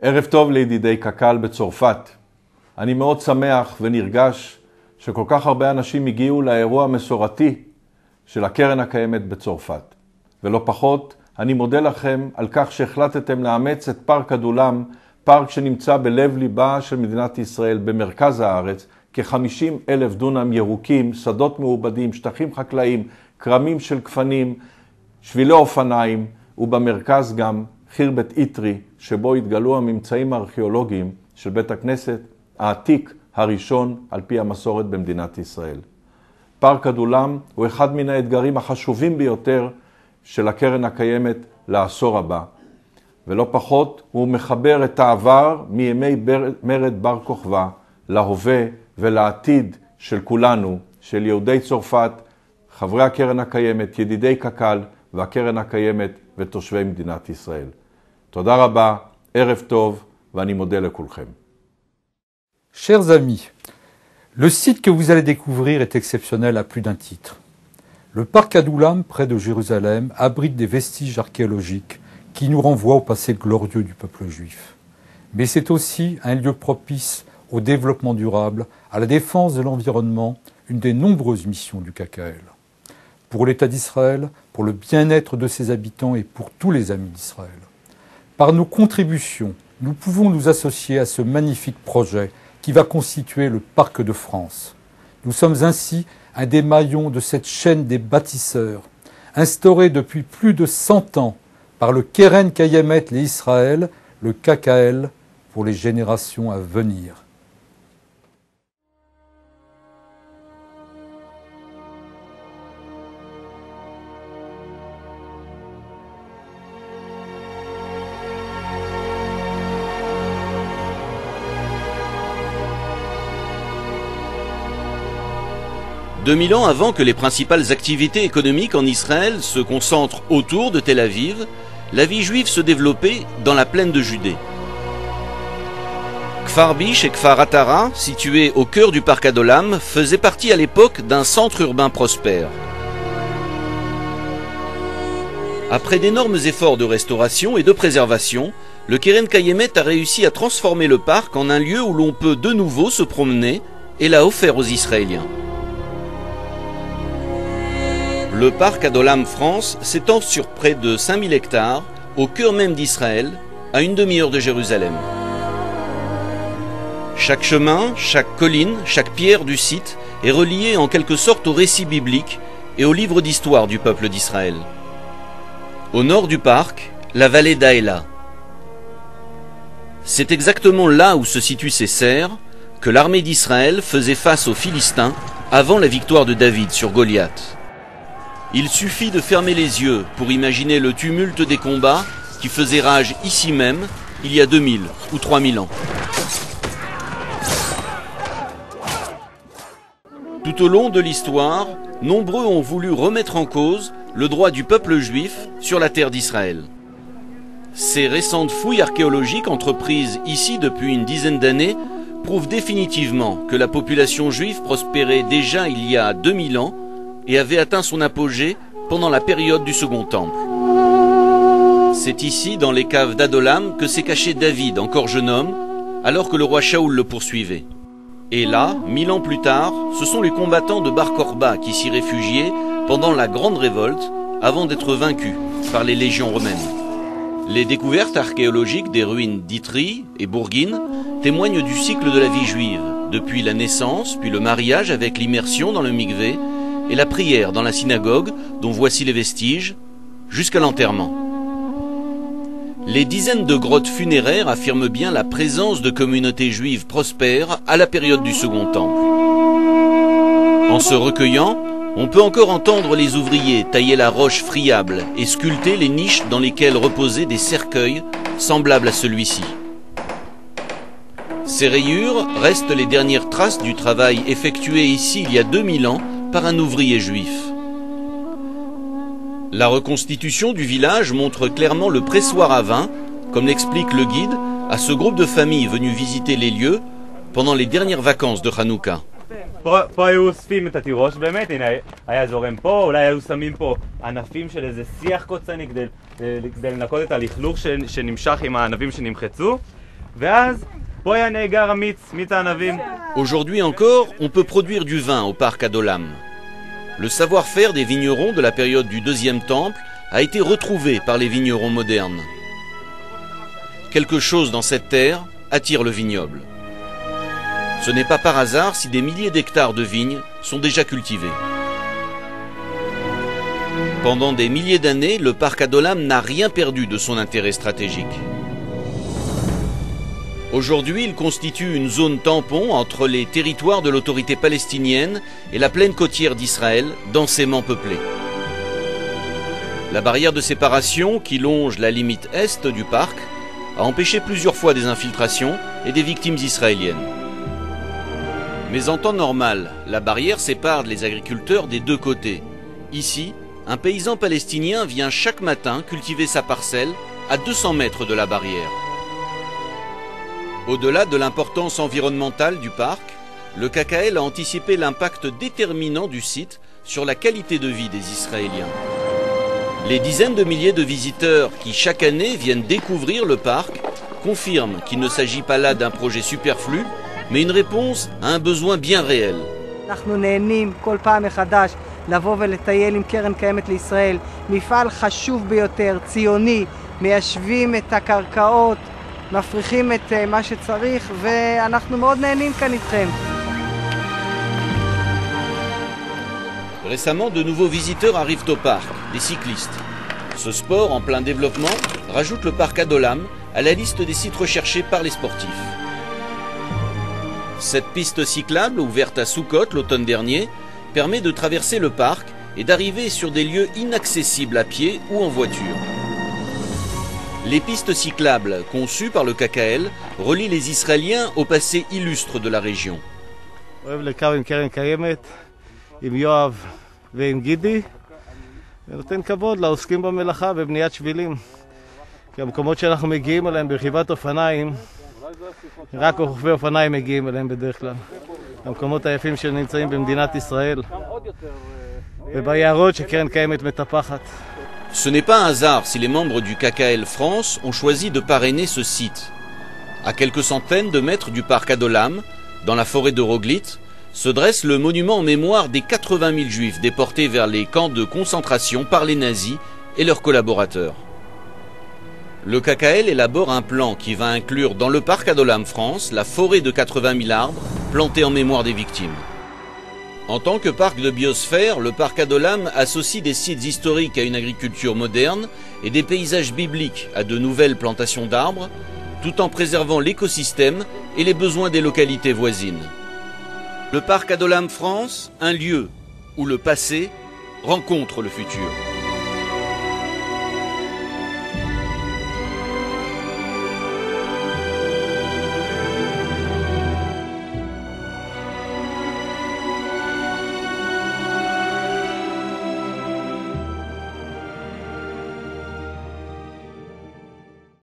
ערב טוב לידידי קק"ל בצרפת. אני מאוד שמח ונרגש שכל כך הרבה אנשים הגיעו לאירוע המסורתי של הקרן הקיימת בצרפת. ולא פחות, אני מודה לכם על כך שהחלטתם לאמץ את פארק עדולם, פארק שנמצא בלב ליבה של מדינת ישראל במרכז הארץ, כ-50,000 דונם ירוקים, שדות מעובדים, שטחים חקלאיים, קרמים של גפנים, שבילי אופניים, ובמרכז גם חירבת איטרי, שבו התגלו הממצאים הארכיאולוגיים של בית הכנסת העתיק הראשון על פי המסורת במדינת ישראל. פארק עדולם הוא אחד מן האתגרים החשובים ביותר של הקרן הקיימת לעשור הבא. ולא פחות, הוא מחבר את העבר מימי מרד בר כוכבא להווה ולעתיד של כולנו, של יהודי צרפת, חברי הקרן הקיימת, ידידי קק"ל והקרן הקיימת ותושבי מדינת ישראל. תודה רבה, ערב טוב, ואני מודה לכולכם. Chers amis, le site que vous allez découvrir est exceptionnel à plus d'un titre. Le parc Adoulam, près de Jérusalem, abrite des vestiges archéologiques qui nous renvoient au passé glorieux du peuple juif. Mais c'est aussi un lieu propice au développement durable, à la défense de l'environnement, une des nombreuses missions du KKL. Pour l'État d'Israël, pour le bien-être de ses habitants et pour tous les amis d'Israël. Par nos contributions, nous pouvons nous associer à ce magnifique projet qui va constituer le Parc de France. Nous sommes ainsi un des maillons de cette chaîne des bâtisseurs, instaurée depuis plus de 100 ans par le Keren Kayemet l'Israël, le KKL, pour les générations à venir. « 2000 ans avant que les principales activités économiques en Israël se concentrent autour de Tel Aviv, la vie juive se développait dans la plaine de Judée. Kfar Bish et Kfar Atara, situés au cœur du parc Adolam, faisaient partie à l'époque d'un centre urbain prospère. Après d'énormes efforts de restauration et de préservation, le Keren Kayemet a réussi à transformer le parc en un lieu où l'on peut de nouveau se promener et l'a offert aux Israéliens. Le parc Adolam France s'étend sur près de 5000 hectares, au cœur même d'Israël, à une demi-heure de Jérusalem. Chaque chemin, chaque colline, chaque pierre du site est reliée en quelque sorte au récit biblique et au livre d'histoire du peuple d'Israël. Au nord du parc, la vallée d'Aéla. C'est exactement là où se situent ces serres que l'armée d'Israël faisait face aux Philistins avant la victoire de David sur Goliath. Il suffit de fermer les yeux pour imaginer le tumulte des combats qui faisaient rage ici même, il y a 2000 ou 3000 ans. Tout au long de l'histoire, nombreux ont voulu remettre en cause le droit du peuple juif sur la terre d'Israël. Ces récentes fouilles archéologiques entreprises ici depuis une dizaine d'années prouvent définitivement que la population juive prospérait déjà il y a 2000 ans et avait atteint son apogée pendant la période du Second Temple. C'est ici, dans les caves d'Adolam, que s'est caché David, encore jeune homme, alors que le roi Shaoul le poursuivait. Et là, 1000 ans plus tard, ce sont les combattants de Bar Korba qui s'y réfugiaient pendant la Grande Révolte, avant d'être vaincus par les légions romaines. Les découvertes archéologiques des ruines d'Itri et Bourguine témoignent du cycle de la vie juive, depuis la naissance, puis le mariage avec l'immersion dans le mikvé, et la prière dans la synagogue, dont voici les vestiges, jusqu'à l'enterrement. Les dizaines de grottes funéraires affirment bien la présence de communautés juives prospères à la période du Second Temple. En se recueillant, on peut encore entendre les ouvriers tailler la roche friable et sculpter les niches dans lesquelles reposaient des cercueils semblables à celui-ci. Ces rayures restent les dernières traces du travail effectué ici il y a 2000 ans par un ouvrier juif. La reconstitution du village montre clairement le pressoir à vin, comme l'explique le guide, à ce groupe de familles venues visiter les lieux pendant les dernières vacances de Hanouka. פה היו אוספים את התירוש באמת, הנה היה זורם פה, אולי היו שמים פה ענפים של איזה שיח קוצני כדי לנקות את הלכלוך שנמשך עם הענבים שנמחצו, ואז פה היה נאגר מיץ הענבים. Aujourd'hui encore, on peut produire du vin au parc Adolam. Le savoir-faire des vignerons de la période du Deuxième Temple a été retrouvé par les vignerons modernes. Quelque chose dans cette terre attire le vignoble. Ce n'est pas par hasard si des milliers d'hectares de vignes sont déjà cultivés. Pendant des milliers d'années, le parc Adolam n'a rien perdu de son intérêt stratégique. Aujourd'hui, il constitue une zone tampon entre les territoires de l'autorité palestinienne et la plaine côtière d'Israël, densément peuplée. La barrière de séparation qui longe la limite est du parc a empêché plusieurs fois des infiltrations et des victimes israéliennes. Mais en temps normal, la barrière sépare les agriculteurs des deux côtés. Ici, un paysan palestinien vient chaque matin cultiver sa parcelle à 200 mètres de la barrière. Au-delà de l'importance environnementale du parc, le KKL a anticipé l'impact déterminant du site sur la qualité de vie des Israéliens. Les dizaines de milliers de visiteurs qui chaque année viennent découvrir le parc confirment qu'il ne s'agit pas là d'un projet superflu, mais une réponse à un besoin bien réel. אנחנו נהנים כל פעם מחדש לבוא ולטייל עם קרן קיימת לישראל, מפעל חשוב ביותר, ציוני, מיישבים את הקרקעות, מפריחים את מה שצריך, ואנחנו מאוד נהנים כאן איתכם. Récemment, de nouveaux visiteurs arrivent au parc, des cyclistes. Ce sport en plein développement rajoute le parc Adolam à la liste des sites recherchés par les sportifs. Cette piste cyclable, ouverte à Soukot l'automne dernier, permet de traverser le parc et d'arriver sur des lieux inaccessibles à pied ou en voiture. Les pistes cyclables, conçues par le KKL, relient les Israéliens au passé illustre de la région. אוהב לקו עם קרן קיימת, עם יואב ועם גידי, ונותן כבוד לעוסקים במלאכה בבניית שבילים. כי המקומות שאנחנו מגיעים אליהם ברכיבת אופניים, רק רוכבי אופניים מגיעים אליהם בדרך כלל. המקומות היפים שנמצאים במדינת ישראל, וביערות שקרן קיימת מטפחת. Ce n'est pas un hasard si les membres du KKL France ont choisi de parrainer ce site. À quelques centaines de mètres du parc Adolam, dans la forêt de Roglit, se dresse le monument en mémoire des 80 000 juifs déportés vers les camps de concentration par les nazis et leurs collaborateurs. Le KKL élabore un plan qui va inclure dans le parc Adolam France la forêt de 80 000 arbres plantés en mémoire des victimes. En tant que parc de biosphère, le parc Adolam associe des sites historiques à une agriculture moderne et des paysages bibliques à de nouvelles plantations d'arbres, tout en préservant l'écosystème et les besoins des localités voisines. Le parc Adolam France, un lieu où le passé rencontre le futur.